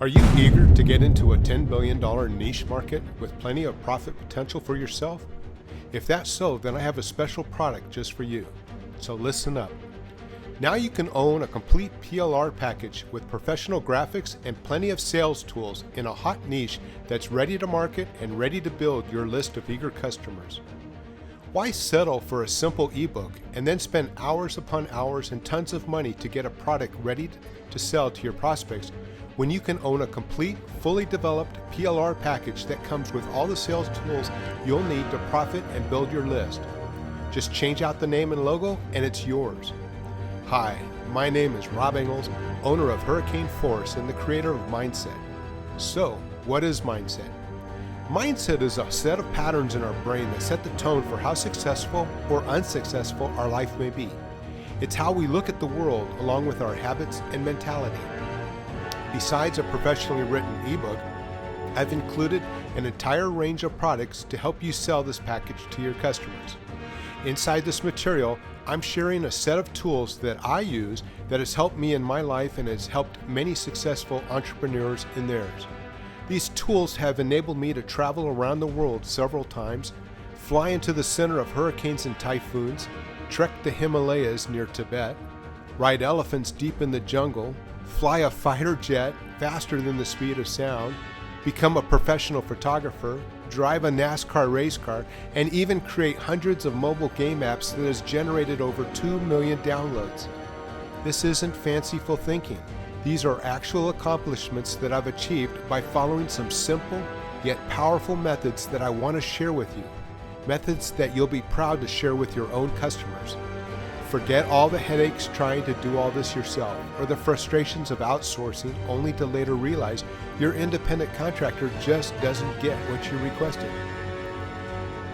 Are you eager to get into a $10 billion niche market with plenty of profit potential for yourself? If that's so, then I have a special product just for you. So listen up. Now you can own a complete PLR package with professional graphics and plenty of sales tools in a hot niche that's ready to market and ready to build your list of eager customers. Why settle for a simple ebook and then spend hours upon hours and tons of money to get a product ready to sell to your prospects when you can own a complete, fully developed PLR package that comes with all the sales tools you'll need to profit and build your list? Just change out the name and logo and it's yours. Hi, my name is Rob Engels, owner of Hurricane Force and the creator of Mindset. So, what is Mindset? Mindset is a set of patterns in our brain that set the tone for how successful or unsuccessful our life may be. It's how we look at the world along with our habits and mentality. Besides a professionally written ebook, I've included an entire range of products to help you sell this package to your customers. Inside this material, I'm sharing a set of tools that I use that has helped me in my life and has helped many successful entrepreneurs in theirs. These tools have enabled me to travel around the world several times, fly into the center of hurricanes and typhoons, trek the Himalayas near Tibet, ride elephants deep in the jungle, fly a fighter jet faster than the speed of sound, become a professional photographer, drive a NASCAR race car, and even create hundreds of mobile game apps that has generated over 2 million downloads. This isn't fanciful thinking. These are actual accomplishments that I've achieved by following some simple yet powerful methods that I want to share with you. Methods that you'll be proud to share with your own customers. Forget all the headaches trying to do all this yourself, or the frustrations of outsourcing only to later realize your independent contractor just doesn't get what you requested.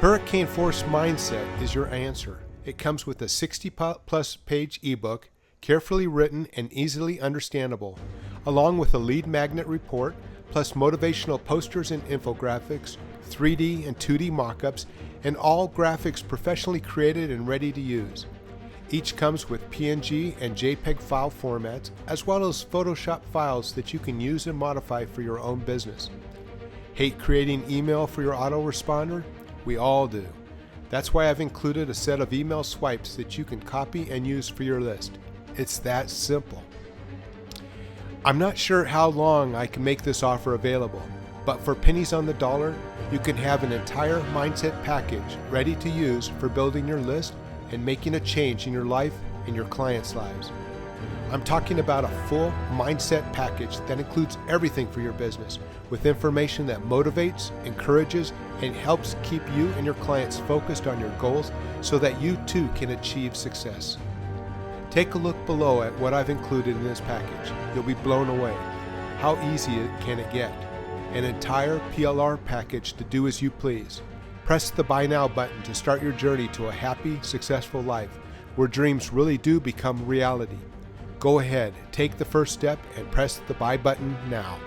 Hurricane Force Mindset is your answer. It comes with a 60-plus page ebook, carefully written and easily understandable, along with a lead magnet report, plus motivational posters and infographics, 3D and 2D mockups, and all graphics professionally created and ready to use. Each comes with PNG and JPEG file formats, as well as Photoshop files that you can use and modify for your own business. Hate creating email for your autoresponder? We all do. That's why I've included a set of email swipes that you can copy and use for your list. It's that simple. I'm not sure how long I can make this offer available, but for pennies on the dollar, you can have an entire Mindset package ready to use for building your list and making a change in your life and your clients' lives. I'm talking about a full Mindset package that includes everything for your business, with information that motivates, encourages, and helps keep you and your clients focused on your goals so that you too can achieve success. Take a look below at what I've included in this package. You'll be blown away. How easy can it get? An entire PLR package to do as you please. Press the Buy Now button to start your journey to a happy, successful life where dreams really do become reality. Go ahead, take the first step and press the Buy button now.